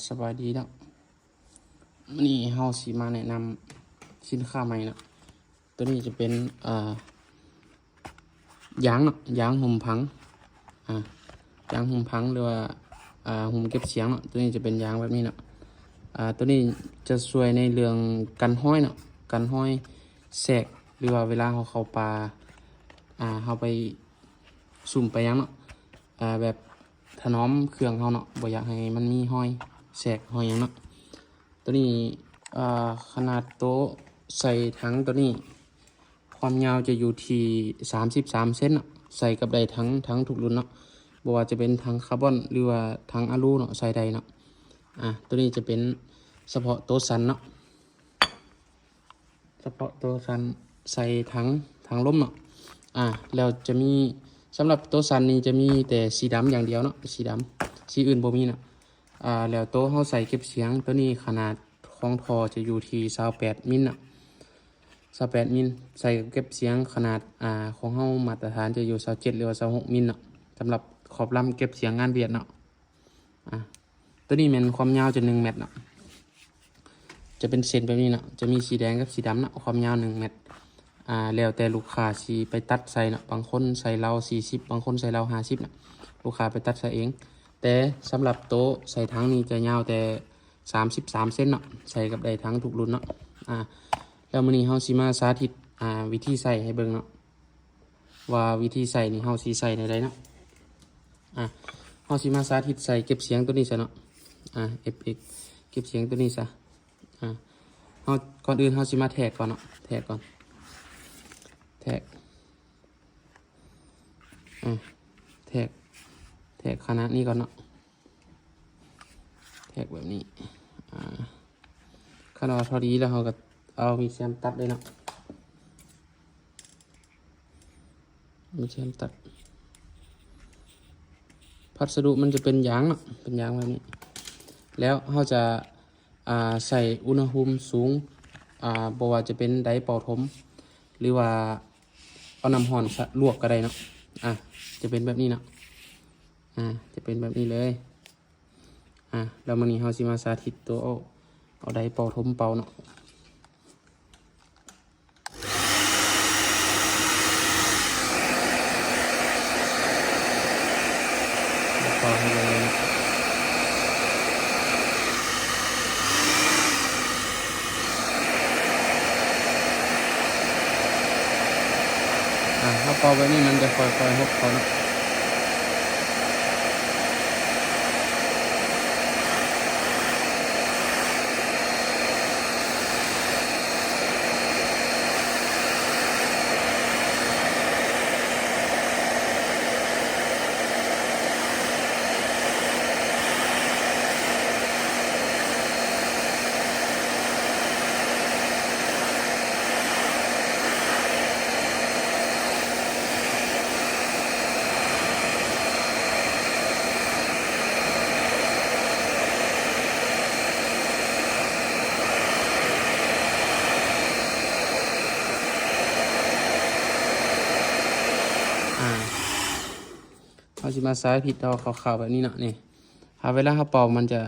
สบายดีเนาะวันนี้เฮาสิมาแนะนำสินค้าใหม่เนาะตัวนี้จะเป็นยางเนาะยางหุ่มพังยางหุ่มพังหรือว่าหุ่มเก็บเสียงเนาะตัวนี้จะเป็นยางแบบนี้เนาะตัวนี้จะช่วยในเรื่องกันห้อยเนาะกันห้อยแสกหรือว่าเวลาเราเข้าป่าเราไปสุ่มไปยังเนาะแบบถนอมเครื่องเราเนาะบ่อยากให้มันมีห้อยแสกห้อยยังเนาะตัวนี้ขนาดโต๊ะใส่ถังตัวนี้ความยาวจะอยู่ที่33 เซนเนาะใส่กับได้ทั้งทุกรุ่นเนาะบ่ว่าจะเป็นถังคาร์บอนหรือว่าถังอะลูเนาะใส่ได้เนาะตัวนี้จะเป็นเฉพาะโต๊ะสันเนาะเฉพาะโต๊ะสันใส่ถังลมเนาะแล้วจะมีสำหรับโต๊ะสันนี้จะมีแต่สีดำอย่างเดียวเนาะสีดำสีอื่นบ่มีเนาะแล้วโต๊ะเฮาใส่เก็บเสียงตัวนี้ขนาดของทอจะอยู่ที่28 มิลเนาะ28 มิลใส่เก็บเสียงขนาดของเฮามาตรฐานจะอยู่27หรือว่า26 มิลเนาะสำหรับขอบลำเก็บเสียงงานเบียดเนาะตัวนี้มันความยาวจะ1 เมตรเนาะจะเป็นเส้นแบบนี้เนาะจะมีสีแดงกับสีดำเนาะความยาว1 เมตรแล้วแต่ลูกค้าสิไปตัดใส่เนาะบางคนใส่เรา40บางคนใส่เรา50เนาะลูกค้าไปตัดใส่เองแต่สำหรับโต๊ะใส่ถังนี้จะยาวแต่33 เซนเนาะใส่กับได้ทั้งทุกรุ่นเนาะแล้วมื้อนี้เฮาสิมาสาธิตวิธีใส่ให้เบิ่งเนาะว่าวิธีใส่นี่เฮาสิใส่ในใดเนาะเฮาสิมาสาธิตใส่เก็บเสียงตัวนี้ซะเนาะFX เก็บเสียงตัวนี้ซะเฮาก่อนอื่นเฮาสิมาแท็กก่อนเนาะแท็กก่อนแท็กแท็กขนาดนี้ก่อนเนาะแท็กแบบนี้ขนาดพอดีแล้วเราก็เอามีแซมตัดเลยเนาะมีแซมตัดพัสดุมันจะเป็นยางเนาะเป็นยางแบบนี้แล้วเราจะใส่อุณหภูมิสูงบ่ว่าจะเป็นไดร์เป่าลมหรือว่าเอาน้ำร้อนลวกก็ได้เนาะจะเป็นแบบนี้เนาะจะเป็นแบบนี้เลยแล้วมื้อนี้เราสิมาสาธิตตัวเอาไดร์เป่าลมเป่าเนาะเป่าให้เลยนะถ้าเป่าแบบนี้มันจะค่อยๆหดเขาเนาะเขาจะมาสาธิตเอาขาวๆแบบนี้เนาะนี่เวลาเขาเป่ามันจะ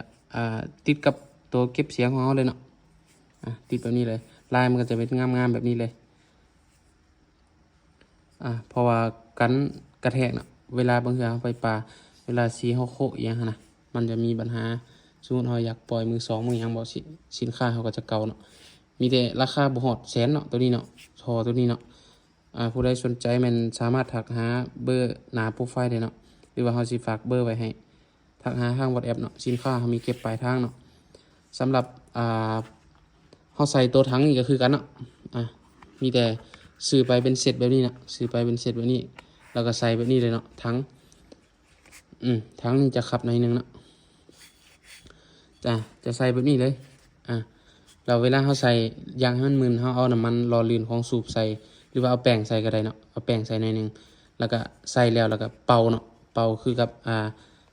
ติดกับตัวเก็บเสียงของเขาเลยเนาะติดแบบนี้เลยลายมันก็จะเป็นงามๆแบบนี้เลยเพราะว่ากันกระแทกเนาะเวลาบางทีเราไปป่าเวลาสีเขาโคอย่างนะมันจะมีปัญหาสมมติเราอยากปล่อยมือสองมือยังบอกสินค้าเขาก็จะเก่าเนาะมีแต่ราคาบ่ฮอดแสนเนาะตัวนี้เนาะทอตัวนี้เนาะผู้ใดสนใจมันสามารถทักหาเบอร์หน้าโปรไฟล์ได้เนาะหรือว่าเขาสิฝากเบอร์ไว้ให้ทักหาทาง WhatsApp เนาะสินค้าเขามีเก็บปลายทางเนาะสำหรับเขาใส่ตัวถังนี่ก็คือกันเนาะมีแต่ซื้อไปเป็นเซตแบบนี้นะซื้อไปเป็นเซตแบบนี้แล้วก็ใส่แบบนี้เลยเนาะถังนี่จะขับในนึงเนาะจะใส่แบบนี้เลยเราเวลาเขาใส่ยางให้มันมึนเขาเอาน้ำมันหล่อลื่นของสูบใส่หรือว่าเอาแป้งใส่ก็ได้เนาะเอาแป้งใส่ในนึงแล้วก็ใส่แล้วก็เป่าเนาะเป่าคือกับ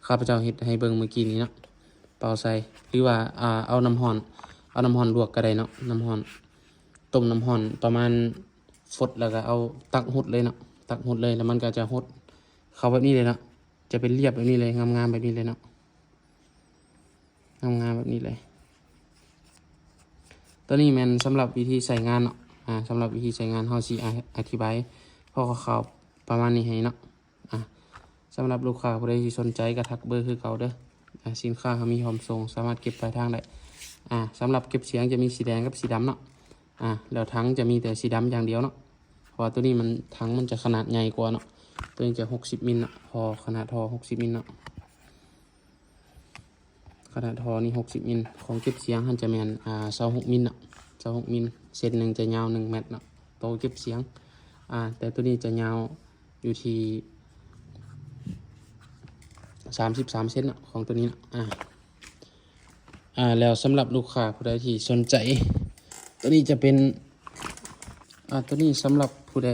ข้าพเจ้าเฮ็ดให้เบิ่งเมื่อกี้นี้เนาะเป่าใส่หรือว่าเอาน้ำร้อนลวกก็ได้เนาะน้ำร้อนต้มน้ำร้อนประมาณฟดแล้วก็เอาตักหดเลยเนาะตักหดเลยแล้วมันก็จะหดเข้าแบบนี้เลยเนาะจะเป็นเรียบแบบนี้เลยงามๆแบบนี้เลยเนาะ งามๆแบบนี้เลยตัวนี้แมันสำหรับวิธีใส่งานเนาะสำหรับวิธีใช้งานเฮาสิอธิบายพอคร่าวๆประมาณนี้ให้เนาะสำหรับลูกค้าผู้ใดที่สนใจก็ทักเบอร์คือเก่าเด้อสินค้าเขามีพร้อมส่งสามารถเก็บปลายทางได้สำหรับเก็บเสียงจะมีสีแดงกับสีดำเนาะแล้วทั้งจะมีแต่สีดำอย่างเดียวเนาะเพราะว่าตัวนี้มันทั้งมันจะขนาดใหญ่กว่าเนาะตัวนี้จะ60มิลเนาะพอขนาดทอ60มิลเนาะขนาดทอนี่60มิลของเก็บเสียงมันจะแม่น26มิลเนาะ26มิลเส้นหนึ่งจะยาว1เมตรเนาะโตเก็บเสียงแต่ตัวนี้จะยาวอยู่ที่33เซนเนาะของตัวนี้เนาะแล้วสำหรับลูกค้าผู้ใดที่สนใจตัวนี้จะเป็นตัวนี้สำหรับผู้ใด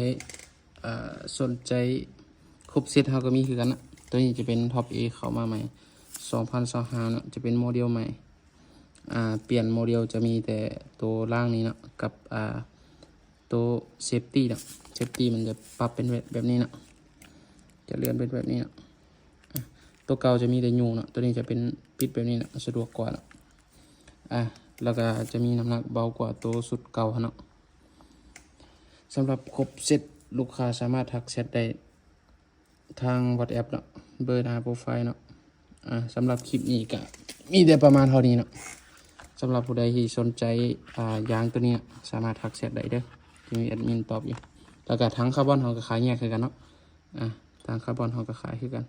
สนใจครบเซตเฮาก็มีคือกันนะตัวนี้จะเป็นท็อป A เข้ามาใหม่2025เนาะจะเป็นโมเดลใหม่เปลี่ยนโมเดลจะมีแต่ตัวล่างนี้เนาะกับตัวเซฟตี้เนาะเซฟตี้มันจะปรับเป็นแบบนี้เนาะจะเลื่อนเป็นแบบนี้เนาะตัวเก่าจะมีแต่ยูเนาะตัวนี้จะเป็นปิดแบบนี้เนาะสะดวกกว่าเนาะแล้วก็จะมีน้ำหนักเบากว่าตัวสุดเก่าเนาะสำหรับครบเซตลูกค้าสามารถทักแชทได้ทาง WhatsApp เนาะเบอร์หน้าโปรไฟล์เนาะสำหรับคลิปนี้ก็มีแต่ประมาณเท่านี้เนาะสำหรับผู้ใดที่สนใจยางตัวนี้สามารถทักแชทได้เด้อจะมีแอดมินตอบอยู่แล้วก็ทั้งคาร์บอนเขาก็ขายแยกคือกันเนาะทางคาร์บอนเขาก็ขายคือกัน